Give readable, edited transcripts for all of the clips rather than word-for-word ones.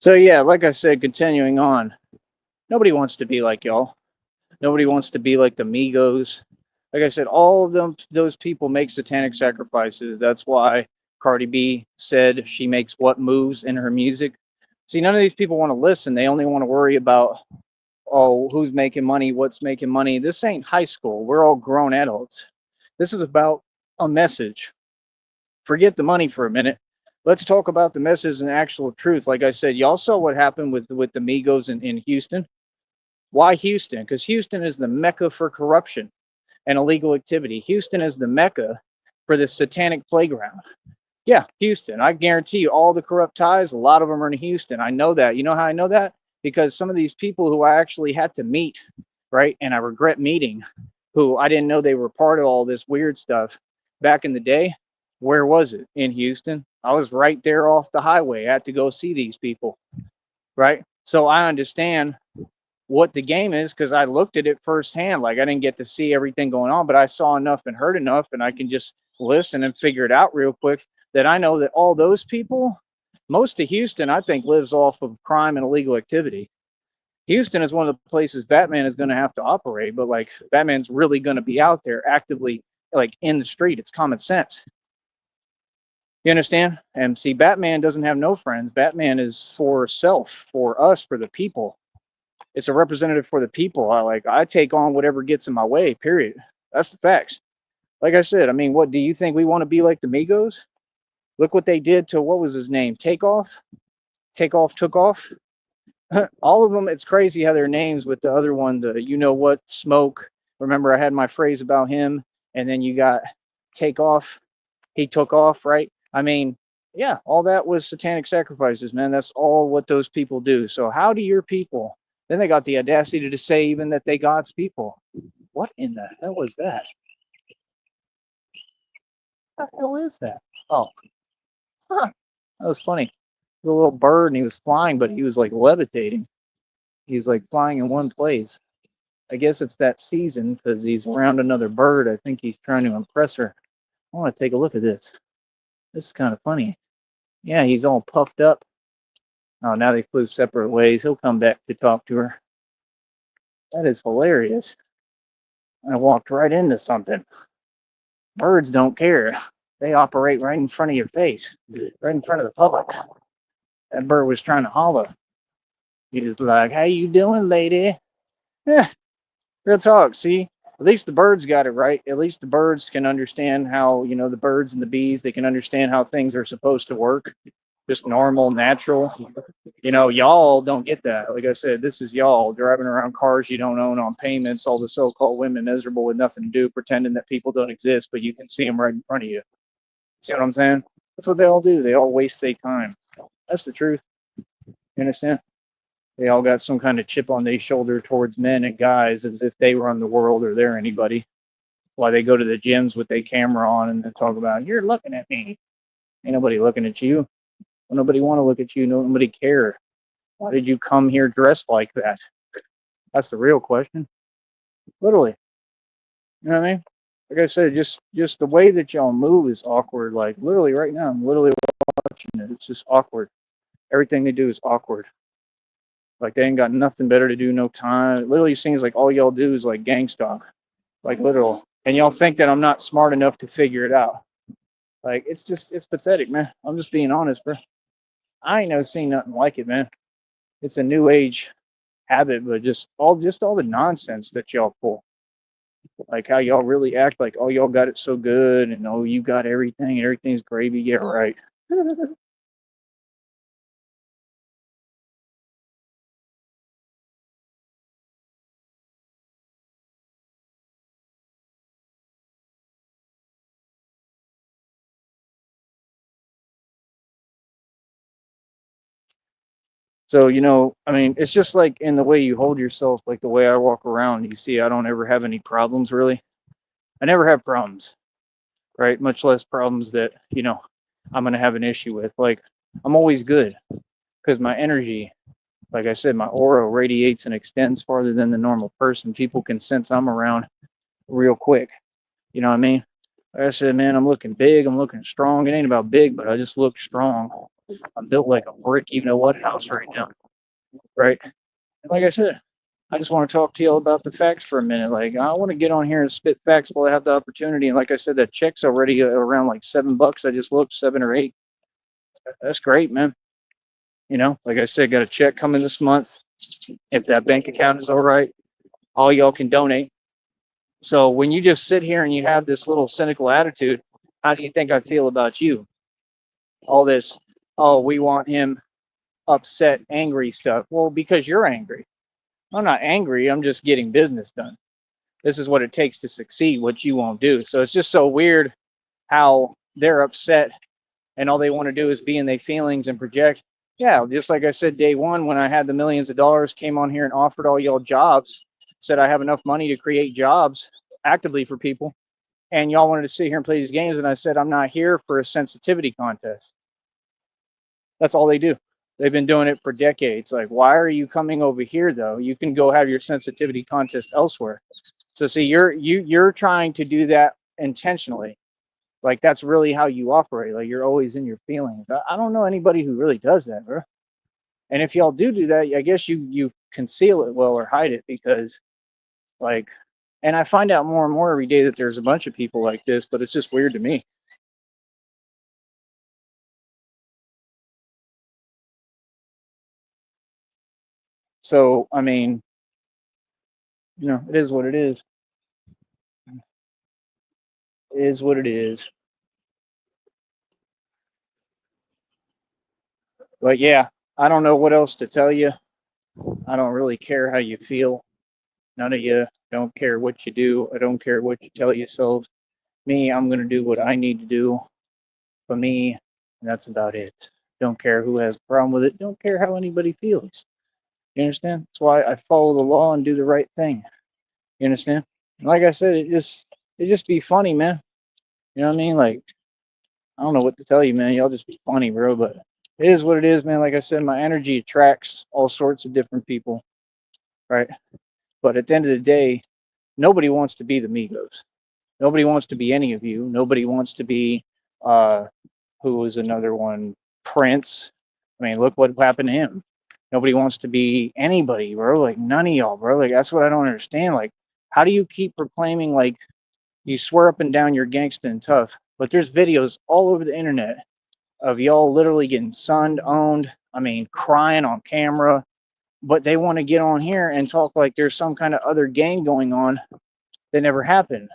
So yeah, like I said, continuing on, nobody wants to be like y'all. Nobody wants to be like the Migos. Like I said, all of them, those people make satanic sacrifices. That's why Cardi B said she makes what moves in her music. See, none of these people want to listen. They only want to worry about, oh, who's making money, what's making money. This ain't high school. We're all grown adults. This is about a message. Forget the money for a minute. Let's talk about the message and actual truth. Like I said, y'all saw what happened with the Migos in Houston. Why Houston? Because Houston is the mecca for corruption and illegal activity. Houston is the mecca for this satanic playground. Yeah, Houston. I guarantee you, all the corrupt ties, a lot of them are in Houston. I know that. You know how I know that? Because some of these people who I actually had to meet, right, and I regret meeting, who I didn't know they were part of all this weird stuff back in the day. Where was it? In Houston. I was right there off the highway. I had to go see these people, right? So I understand what the game is because I looked at it firsthand. Like I didn't get to see everything going on, but I saw enough and heard enough, and I can just listen and figure it out real quick. That I know that all those people, most of Houston, I think, lives off of crime and illegal activity. Houston is one of the places Batman is going to have to operate, but like Batman's really going to be out there actively, like in the street. It's common sense. You understand? And see, Batman doesn't have no friends. Batman is for self, for us, for the people. It's a representative for the people. I take on whatever gets in my way, period. That's the facts. Like I said, I mean, what do you think we want to be like the Migos? Look what they did to what was his name? Takeoff? Takeoff took off. All of them, it's crazy how their names with the other one, the you know what, Smoke. Remember I had my phrase about him, and then you got Takeoff, he took off, right? I mean, yeah, all that was satanic sacrifices, man. That's all what those people do. So how do your people? Then they got the audacity to say even that they God's people. What in the hell was that? What the hell is that? Oh, huh, that was funny. The little bird, and he was flying, but he was like levitating. He's like flying in one place. I guess it's that season because he's around another bird. I think he's trying to impress her. I want to take a look at this. This is kind of funny. Yeah, he's all puffed up. Oh, now they flew separate ways. He'll come back to talk to her. That is hilarious. I walked right into something. Birds don't care. They operate right in front of your face, right in front of the public. That bird was trying to holler. He was like, "How you doing, lady?" Yeah, real talk. See, at least the birds got it right. At least the birds can understand how, the birds and the bees, they can understand how things are supposed to work. Just normal, natural. Y'all don't get that. Like I said, this is y'all driving around cars you don't own on payments, all the so called women miserable with nothing to do, pretending that people don't exist, but you can see them right in front of you. See what I'm saying? That's what they all do. They all waste their time. That's the truth. You understand? They all got some kind of chip on their shoulder towards men and guys as if they run the world or they're anybody. Why they go to the gyms with their camera on and they talk about, you're looking at me. Ain't nobody looking at you. Nobody want to look at you. Nobody care. Why did you come here dressed like that? That's the real question. Literally. You know what I mean? Like I said, just the way that y'all move is awkward. Like literally right now, I'm literally watching it. It's just awkward. Everything they do is awkward. Like they ain't got nothing better to do, no time. It literally seems like all y'all do is like gang stalk. Like literal. And y'all think that I'm not smart enough to figure it out. Like it's pathetic, man. I'm just being honest, bro. I ain't never seen nothing like it, man. It's a new age habit, but just all the nonsense that y'all pull. Like how y'all really act like, oh, y'all got it so good, and oh, you got everything, and everything's gravy. Yeah, right. So, I mean, it's just like in the way you hold yourself, like the way I walk around. You see, I don't ever have any problems really. I never have problems, right? Much less problems that, I'm going to have an issue with. Like, I'm always good because my energy, like I said, my aura radiates and extends farther than the normal person. People can sense I'm around real quick. You know what I mean? Like I said, man, I'm looking big. I'm looking strong. It ain't about big, but I just look strong. I'm built like a brick, you know what, house right now, right? And like I said, I just want to talk to you all about the facts for a minute. Like, I want to get on here and spit facts while I have the opportunity. And like I said, that check's already around like $7. I just looked, 7 or 8. That's great, man. You know, like I said, got a check coming this month. If that bank account is all right, all y'all can donate. So when you just sit here and you have this little cynical attitude, how do you think I feel about you? All this, oh, we want him upset, angry stuff. Well, because you're angry. I'm not angry. I'm just getting business done. This is what it takes to succeed, what you won't do. So it's just so weird how they're upset and all they want to do is be in their feelings and project. Yeah, just like I said day one when I had the millions of dollars, came on here and offered all y'all jobs, said I have enough money to create jobs actively for people, and y'all wanted to sit here and play these games, and I said I'm not here for a sensitivity contest. That's all they do. They've been doing it for decades. Like, why are you coming over here though? You can go have your sensitivity contest elsewhere. So see, you're trying to do that intentionally. Like that's really how you operate. Like you're always in your feelings. I don't know anybody who really does that, bro. And if y'all do that, I guess you conceal it well or hide it because like, and I find out more and more every day that there's a bunch of people like this, but it's just weird to me. So I mean, it is what it is. It is what it is. But yeah, I don't know what else to tell you. I don't really care how you feel. None of you don't care what you do. I don't care what you tell yourselves. Me, I'm going to do what I need to do for me, and that's about it. Don't care who has a problem with it. Don't care how anybody feels. You understand? That's why I follow the law and do the right thing. You understand? Like I said, it just be funny, man. You know what I mean? Like I don't know what to tell you, man. Y'all just be funny, bro. But it is what it is, man. Like I said, my energy attracts all sorts of different people, right? But at the end of the day, nobody wants to be the Migos. Nobody wants to be any of you. Nobody wants to be uh who was another one? Prince. I mean, look what happened to him. Nobody wants to be anybody, bro. Like none of y'all, bro. Like that's what I don't understand. Like, how do you keep proclaiming like you swear up and down you're gangsta and tough, but there's videos all over the internet of y'all literally getting sunned, owned. I mean, crying on camera, but they want to get on here and talk like there's some kind of other game going on that never happened.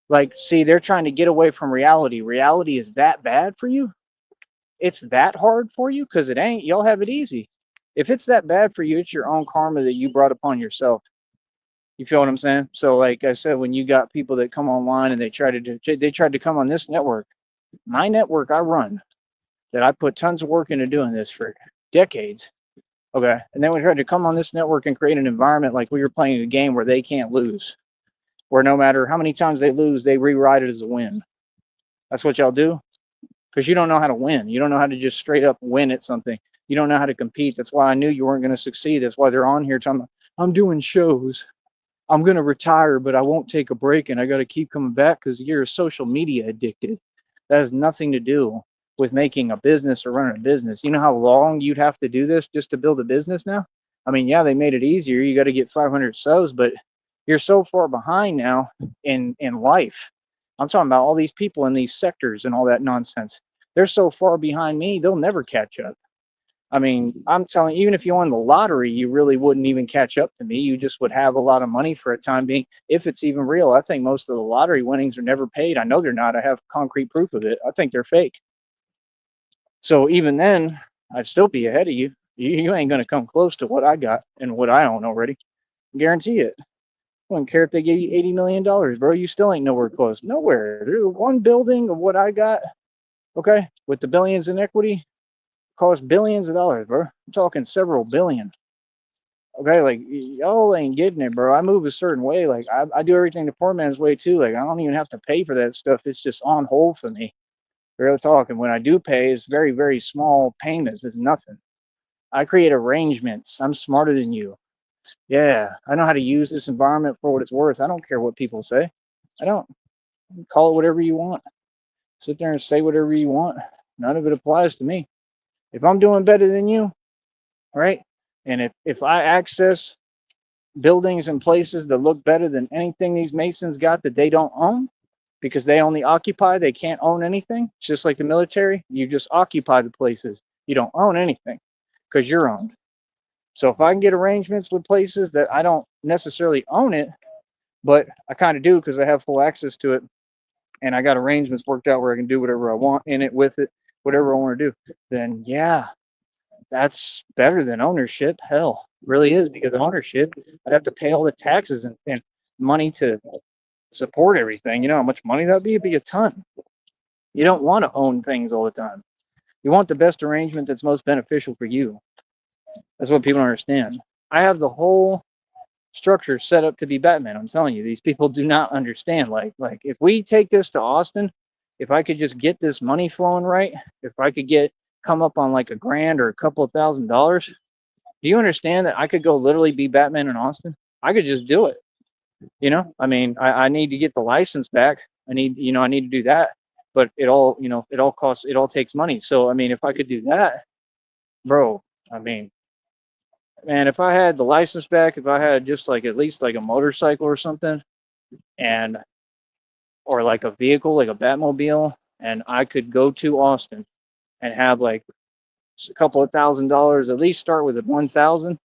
Like, see, they're trying to get away from reality. Reality is that bad for you? It's that hard for you? Because it ain't. Y'all have it easy. If it's that bad for you, it's your own karma that you brought upon yourself. You feel what I'm saying? So, like I said, when you got people that come online and they tried to come on this network, my network I run, that I put tons of work into doing this for decades. Okay, and then we tried to come on this network and create an environment like we were playing a game where they can't lose, where no matter how many times they lose, they rewrite it as a win. That's what y'all do because you don't know how to win. You don't know how to just straight up win at something. You don't know how to compete. That's why I knew you weren't going to succeed. That's why they're on here talking. I'm doing shows. I'm going to retire, but I won't take a break, and I got to keep coming back because you're social media addicted. That has nothing to do with making a business or running a business. You know how long you'd have to do this just to build a business now? I mean, yeah, they made it easier. You got to get 500 subs, but you're so far behind now in life. I'm talking about all these people in these sectors and all that nonsense. They're so far behind me, they'll never catch up. I mean, I'm telling you, even if you won the lottery, you really wouldn't even catch up to me. You just would have a lot of money for a time being, if it's even real. I think most of the lottery winnings are never paid. I know they're not. I have concrete proof of it. I think they're fake. So even then, I'd still be ahead of you. You ain't going to come close to what I got and what I own already. Guarantee it. I wouldn't care if they gave you $80 million, bro. You still ain't nowhere close. Nowhere. There's one building of what I got, okay, with the billions in equity, cost billions of dollars, bro. I'm talking several billion. Okay, like y'all ain't getting it, bro. I move a certain way. Like I do everything the poor man's way too. Like I don't even have to pay for that stuff. It's just on hold for me. Real talk. And when I do pay, it's very, very small payments. It's nothing. I create arrangements. I'm smarter than you. Yeah, I know how to use this environment for what it's worth. I don't care what people say. I don't. Call it whatever you want. Sit there and say whatever you want. None of it applies to me. If I'm doing better than you, right? And if I access buildings and places that look better than anything these Masons got that they don't own, because they only occupy, they can't own anything. It's just like the military. You just occupy the places. You don't own anything because you're owned. So if I can get arrangements with places that I don't necessarily own it, but I kind of do because I have full access to it, and I got arrangements worked out where I can do whatever I want in it, with it, whatever I want to do, then yeah, that's better than ownership. Hell, really is, because ownership, I'd have to pay all the taxes and money to support everything. You know how much money that'd be? It'd be a ton. You don't want to own things all the time. You want the best arrangement that's most beneficial for you. That's what people don't understand. I have the whole structure set up to be Batman. I'm telling you, these people do not understand. Like if we take this to Austin, if I could just get this money flowing right, if I could come up on like a grand or a couple of $1,000s, do you understand that I could go literally be Batman in Austin? I could just do it. You know, I mean, I need to get the license back. I need to do that. But it all, it all costs, it all takes money. So, I mean, if I could do that, bro, I mean, man, if I had the license back, if I had just like at least like a motorcycle or something, and or like a vehicle, like a Batmobile, and I could go to Austin and have like a couple of $1,000s, at least start with a 1,000,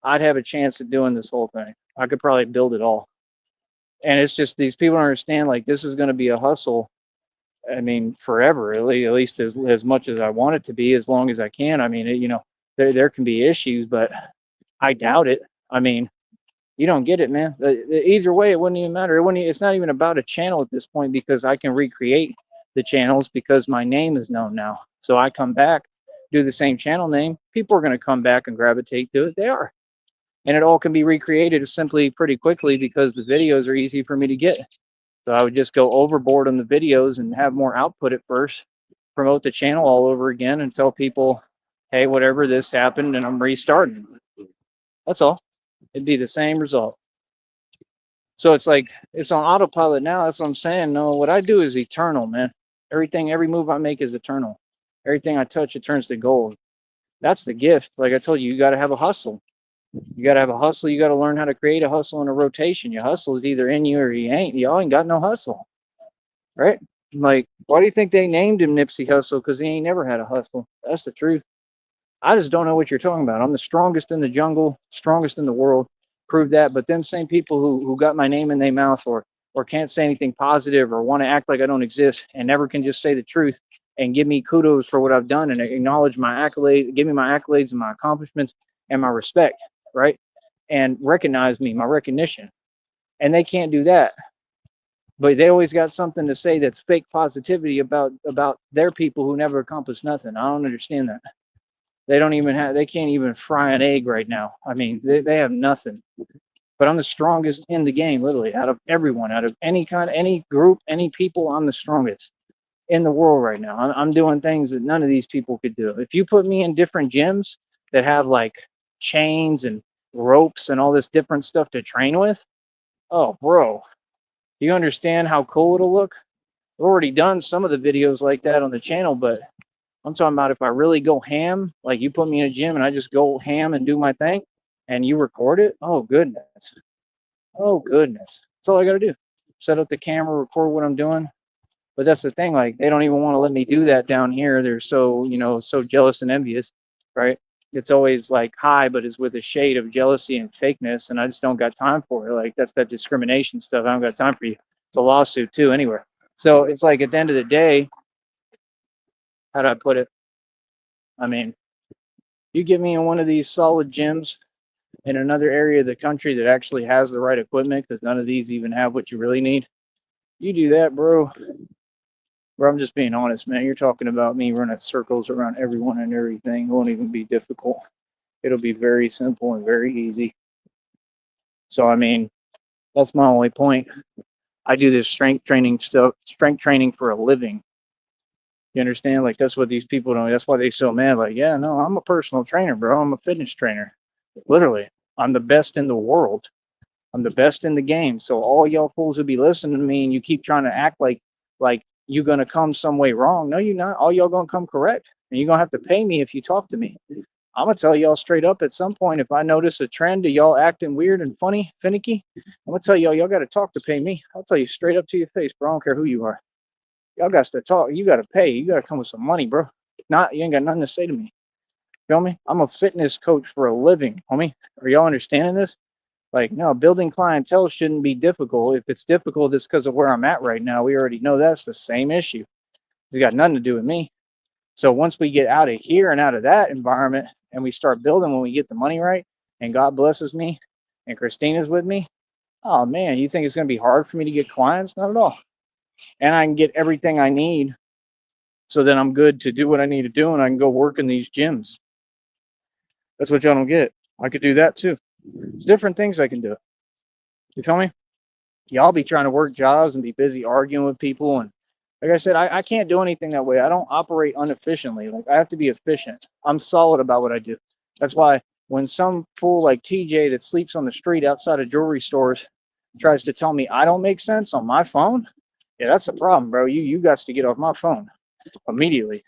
I'd have a chance at doing this whole thing. I could probably build it all. And it's just these people don't understand, like, this is going to be a hustle. I mean, forever, at least as much as I want it to be, as long as I can. I mean, there can be issues, but I doubt it. I mean, you don't get it, man. Either way, it wouldn't even matter. It's not even about a channel at this point, because I can recreate the channels because my name is known now. So I come back, do the same channel name. People are going to come back and gravitate to it. They are. And it all can be recreated simply pretty quickly because the videos are easy for me to get. So I would just go overboard on the videos and have more output at first, promote the channel all over again and tell people, hey, whatever, this happened and I'm restarting. That's all. It'd be the same result. So it's like, it's on autopilot now. That's what I'm saying. No, what I do is eternal, man. Every move I make is eternal. Everything I touch, it turns to gold. That's the gift. Like I told you, you got to have a hustle. You got to have a hustle. You got to learn how to create a hustle and a rotation. Your hustle is either in you or you ain't. Y'all ain't got no hustle, right? Like, why do you think they named him Nipsey Hussle? Because he ain't never had a hustle. That's the truth. I just don't know what you're talking about. I'm the strongest in the jungle, strongest in the world. Prove that. But them same people who got my name in their mouth, or can't say anything positive, or want to act like I don't exist and never can just say the truth and give me kudos for what I've done and acknowledge my accolades, give me my accolades and my accomplishments and my respect, right? And recognize me, my recognition. And they can't do that. But they always got something to say that's fake positivity about their people who never accomplished nothing. I don't understand that. They can't even fry an egg right now. I mean, they have nothing. But I'm the strongest in the game, literally, out of everyone, out of any group, any people. I'm the strongest in the world right now. I'm doing things that none of these people could do. If you put me in different gyms that have like chains and ropes and all this different stuff to train with, oh, bro, do you understand how cool it'll look? I've already done some of the videos like that on the channel, but I'm talking about if I really go ham, like you put me in a gym and I just go ham and do my thing and you record it, oh goodness. Oh goodness. That's all I gotta do. Set up the camera, record what I'm doing. But that's the thing, like they don't even want to let me do that down here. They're so, so jealous and envious, right? It's always like hi, but it's with a shade of jealousy and fakeness, and I just don't got time for it. Like that's that discrimination stuff. I don't got time for you. It's a lawsuit too, anywhere. So it's like at the end of the day, how do I put it? I mean, you get me in one of these solid gyms in another area of the country that actually has the right equipment, because none of these even have what you really need. You do that, bro. Bro, I'm just being honest, man. You're talking about me running circles around everyone and everything. It won't even be difficult. It'll be very simple and very easy. So, I mean, that's my only point. I do this strength training for a living. You understand? Like, that's what these people don't, that's why they so mad. Like, yeah, no, I'm a personal trainer, bro. I'm a fitness trainer. Literally, I'm the best in the world. I'm the best in the game. So all y'all fools who be listening to me and you keep trying to act like you're gonna come some way wrong. No, you're not. All y'all gonna come correct. and you're gonna have to pay me if you talk to me. I'm gonna tell y'all straight up at some point if I notice a trend of y'all acting weird and funny, finicky. I'm gonna tell y'all got to talk to pay me. I'll tell you straight up to your face, bro. I don't care who you are. Y'all got to talk. You got to pay. You got to come with some money, bro. If not, you ain't got nothing to say to me. Feel me? I'm a fitness coach for a living, homie. Are y'all understanding this? Like, no, building clientele shouldn't be difficult. If it's difficult, it's because of where I'm at right now. We already know that's the same issue. It's got nothing to do with me. So once we get out of here and out of that environment and we start building when we get the money right and God blesses me and Christina's with me, oh man, you think it's going to be hard for me to get clients? Not at all. And I can get everything I need so that I'm good to do what I need to do and I can go work in these gyms. That's what y'all don't get. I could do that too. There's different things I can do. You feel me? Y'all be trying to work jobs and be busy arguing with people. And like I said, I can't do anything that way. I don't operate inefficiently. Like I have to be efficient. I'm solid about what I do. That's why when some fool like TJ that sleeps on the street outside of jewelry stores tries to tell me I don't make sense on my phone, yeah, that's a problem, bro. You got to get off my phone immediately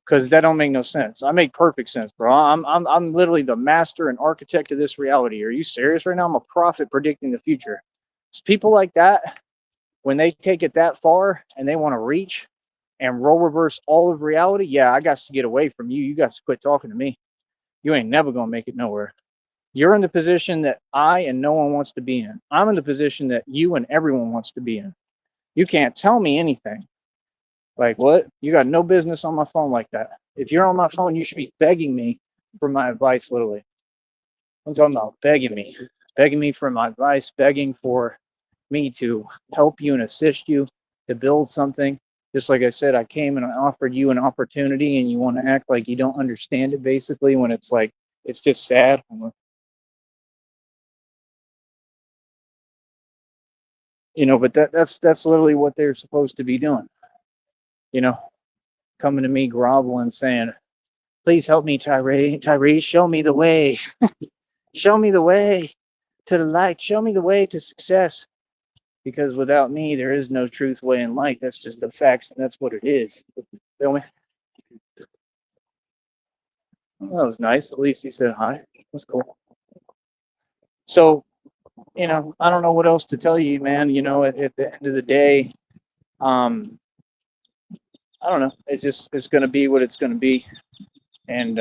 because that don't make no sense. I make perfect sense, bro. I'm literally the master and architect of this reality. Are you serious right now? I'm a prophet predicting the future. It's people like that, when they take it that far and they want to reach and role reverse all of reality, yeah, I got to get away from you. You got to quit talking to me. You ain't never gonna make it nowhere. You're in the position that I and no one wants to be in. I'm in the position that you and everyone wants to be in. You can't tell me anything. Like what? You got no business on my phone like that. If you're on my phone, you should be begging me for my advice, literally. I'm talking about begging me for my advice, begging for me to help you and assist you to build something. Just like I said, I came and I offered you an opportunity and you want to act like you don't understand it basically when it's like, it's just sad. But that's literally what they're supposed to be doing. You know, coming to me groveling saying, please help me, Tyree, show me the way. Show me the way to the light. Show me the way to success. Because without me, there is no truth, way, and light. That's just the facts, and that's what it is. Feel me? Well, that was nice. At least he said hi. That's cool. So, I don't know what else to tell you, man. At the end of the day, um, I don't know. It's going to be what it's going to be, and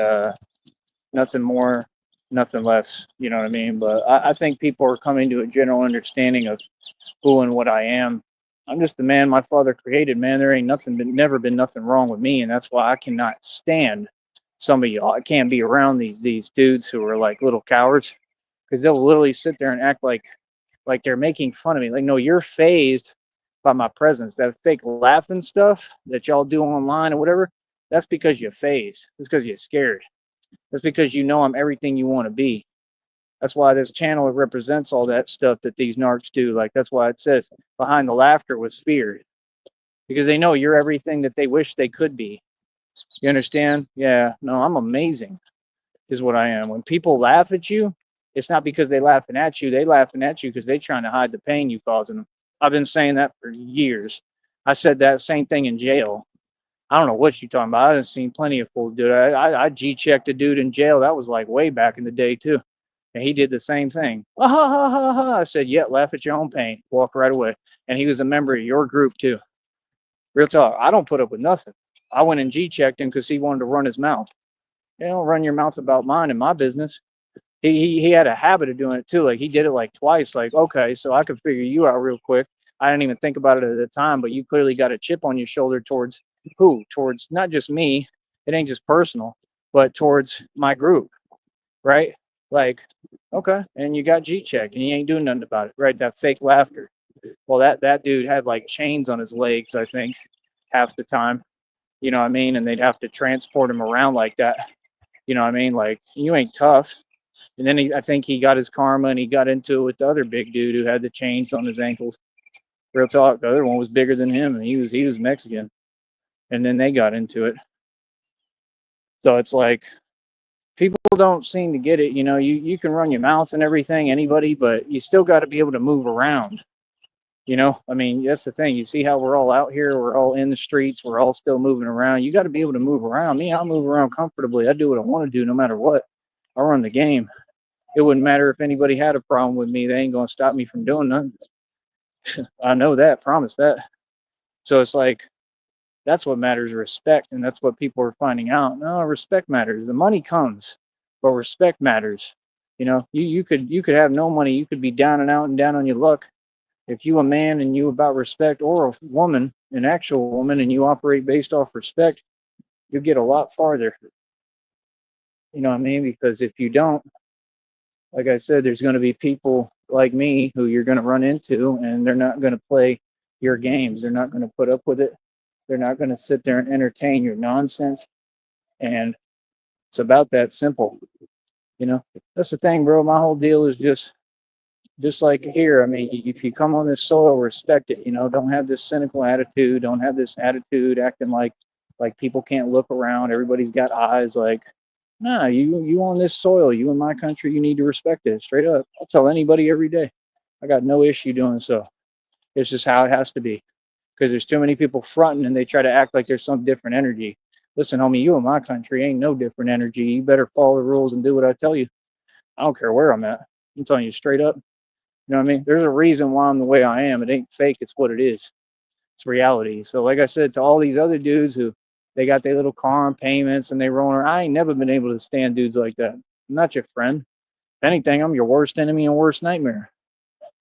nothing more, nothing less. You know what I mean? But I think people are coming to a general understanding of who and what I am. I'm just the man my father created, man. There ain't never been nothing wrong with me, and that's why I cannot stand some of y'all. I can't be around these dudes who are like little cowards because they'll literally sit there and act like they're making fun of me. Like, no, you're phased by my presence. That fake laughing stuff that y'all do online or whatever, that's because you're phased. It's because you're scared. That's because you know I'm everything you want to be. That's why this channel represents all that stuff that these narcs do. Like, that's why it says behind the laughter was fear. Because they know you're everything that they wish they could be. You understand? Yeah, no, I'm amazing, is what I am. When people laugh at you, it's not because they laughing at you. They laughing at you because they trying to hide the pain you causing them. I've been saying that for years. I said that same thing in jail. I don't know what you're talking about. I've seen plenty of fools do it. I G-checked a dude in jail. That was like way back in the day too. And he did the same thing. Ah, ha, ha, ha, ha. I said, yeah, laugh at your own pain. Walk right away. And he was a member of your group too. Real talk. I don't put up with nothing. I went and G-checked him because he wanted to run his mouth. You don't run your mouth about mine and my business. He had a habit of doing it too. Like he did it like twice. Like, okay, so I could figure you out real quick. I didn't even think about it at the time, but you clearly got a chip on your shoulder towards who? Towards not just me. It ain't just personal, but towards my group, right? Like, okay, and you got G-checked and you ain't doing nothing about it, right? That fake laughter. Well, that dude had like chains on his legs, I think, half the time. You know what I mean? And they'd have to transport him around like that. You know what I mean? Like, you ain't tough. And then I think he got his karma and he got into it with the other big dude who had the chains on his ankles. Real talk, the other one was bigger than him and he was Mexican. And then they got into it. So it's like people don't seem to get it. You can run your mouth and everything, anybody, but you still got to be able to move around. You know, I mean, that's the thing. You see how we're all out here, we're all in the streets, we're all still moving around. You got to be able to move around. Me, I'll move around comfortably. I do what I want to do no matter what. I run the game. It wouldn't matter if anybody had a problem with me. They ain't going to stop me from doing nothing. I know that, promise that. So it's like, that's what matters, respect. And that's what people are finding out. No, respect matters. The money comes, but respect matters. You know, you could have no money. You could be down and out and down on your luck. If you a man and you about respect, or a woman, an actual woman, and you operate based off respect, you get a lot farther. You know what I mean? Because if you don't, like I said, there's going to be people like me who you're going to run into, and they're not going to play your games. They're not going to put up with it. They're not going to sit there and entertain your nonsense. And it's about that simple. You know, that's the thing, bro. My whole deal is just like here. I mean, if you come on this soil, respect it. You know, don't have this cynical attitude. Don't have this attitude acting like people can't look around. Everybody's got eyes. Like, nah, you on this soil. You in my country. You need to respect it. Straight up. I'll tell anybody every day. I got no issue doing so. It's just how it has to be. Because there's too many people fronting and they try to act like there's some different energy. Listen, homie, you in my country ain't no different energy. You better follow the rules and do what I tell you. I don't care where I'm at. I'm telling you straight up. You know what I mean? There's a reason why I'm the way I am. It ain't fake. It's what it is. It's reality. So, like I said, to all these other dudes who they got their little car and payments and they roll around, I ain't never been able to stand dudes like that. I'm not your friend. If anything, I'm your worst enemy and worst nightmare.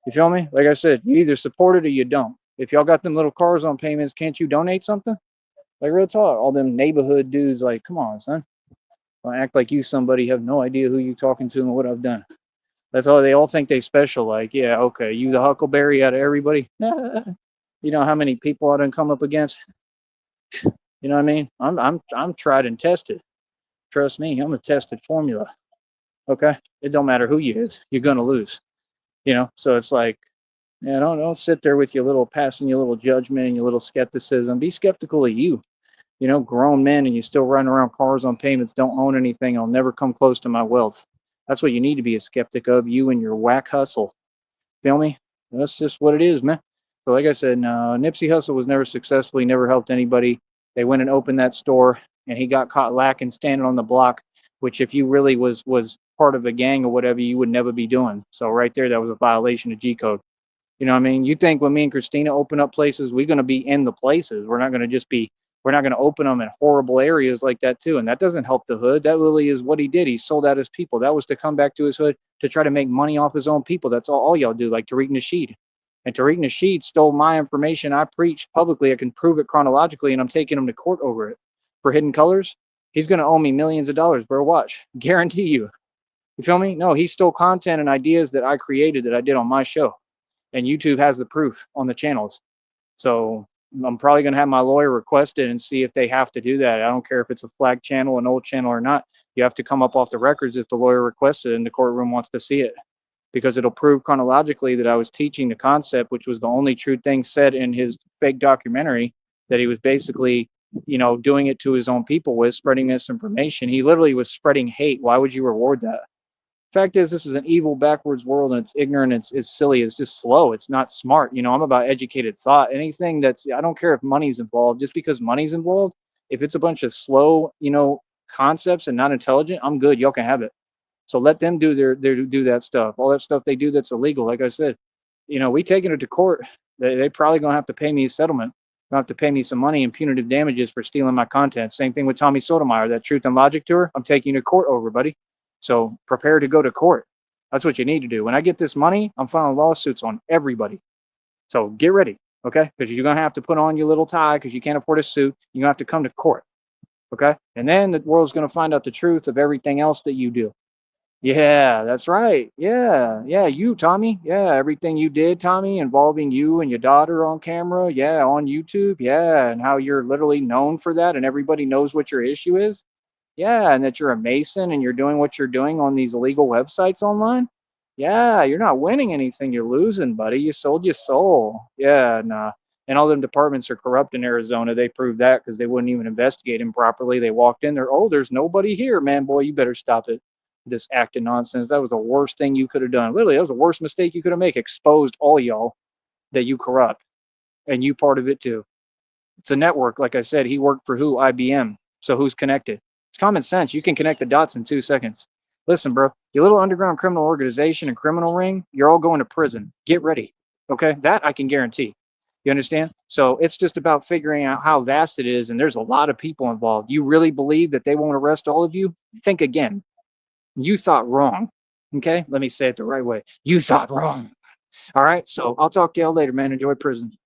You feel me? Like I said, you either support it or you don't. If y'all got them little cars on payments, can't you donate something? Like real talk. All them neighborhood dudes, like, come on, son. Don't act like you somebody, have no idea who you talking to and what I've done. That's all. They all think they special. Like, yeah, okay, you the Huckleberry out of everybody. You know how many people I done come up against? You know what I mean? I'm tried and tested. Trust me, I'm a tested formula. Okay, it don't matter who you is, you're gonna lose. You know, so it's like, yeah, don't sit there with your little passing your little judgment and your little skepticism. Be skeptical of you. You know, grown men and you still run around cars on payments, don't own anything. I'll never come close to my wealth. That's what you need to be a skeptic of, you and your whack hustle. Feel me? That's just what it is, man. So, like I said, no, Nipsey Hussle was never successful. He never helped anybody. They went and opened that store, and he got caught lacking standing on the block. Which, if you really was part of a gang or whatever, you would never be doing. So, right there, that was a violation of G code. You know what I mean? You think when me and Christina open up places, we're going to be in the places. We're not going to just be, we're not going to open them in horrible areas like that, too. And that doesn't help the hood. That really is what he did. He sold out his people. That was to come back to his hood to try to make money off his own people. That's all y'all do, like Tariq Nasheed. And Tariq Nasheed stole my information. I preached publicly. I can prove it chronologically, and I'm taking him to court over it. For Hidden Colors, he's going to owe me millions of dollars, bro. Watch. Guarantee you. You feel me? No, he stole content and ideas that I created that I did on my show, and YouTube has the proof on the channels. So I'm probably going to have my lawyer request it and see if they have to do that. I don't care if it's a flag channel, an old channel or not. You have to come up off the records if the lawyer requests it and the courtroom wants to see it, because it'll prove chronologically that I was teaching the concept, which was the only true thing said in his fake documentary, that he was basically, you know, doing it to his own people with, spreading misinformation. He literally was spreading hate. Why would you reward that? Fact is, this is an evil, backwards world, and it's ignorant. It's silly. It's just slow. It's not smart. You know, I'm about educated thought. Anything that's, I don't care if money's involved. Just because money's involved, if it's a bunch of slow, you know, concepts and not intelligent, I'm good. Y'all can have it. So let them do their do that stuff. All that stuff they do that's illegal. Like I said, you know, we taking it to court. They probably gonna have to pay me a settlement. Gonna have to pay me some money and punitive damages for stealing my content. Same thing with Tommy Sotomayor, that Truth and Logic tour. I'm taking you to court over, buddy. So prepare to go to court. That's what you need to do. When I get this money, I'm filing lawsuits on everybody. So get ready, okay? Because you're gonna have to put on your little tie because you can't afford a suit. You're gonna have to come to court, okay? And then the world's gonna find out the truth of everything else that you do. Yeah, that's right. Yeah, you, Tommy. Yeah, everything you did, Tommy, involving you and your daughter on camera. Yeah, on YouTube. Yeah, and how you're literally known for that, and everybody knows what your issue is. Yeah, and that you're a Mason and you're doing what you're doing on these illegal websites online. Yeah, you're not winning anything. You're losing, buddy. You sold your soul. Yeah, nah. And all them departments are corrupt in Arizona. They proved that because they wouldn't even investigate him properly. They walked in there. Oh, there's nobody here, man. Boy, you better stop it. This acting nonsense. That was the worst thing you could have done. Literally, that was the worst mistake you could have made. Exposed all y'all. that you corrupt, and you part of it too. It's a network. Like I said, he worked for who? IBM. So who's connected? It's common sense. You can connect the dots in 2 seconds. Listen, bro, your little underground criminal organization and criminal ring, you're all going to prison. Get ready. Okay? That I can guarantee. You understand? So it's just about figuring out how vast it is, and there's a lot of people involved. You really believe that they won't arrest all of you? Think again. You thought wrong. Okay? Let me say it the right way. You thought wrong. All right? So I'll talk to y'all later, man. Enjoy prison.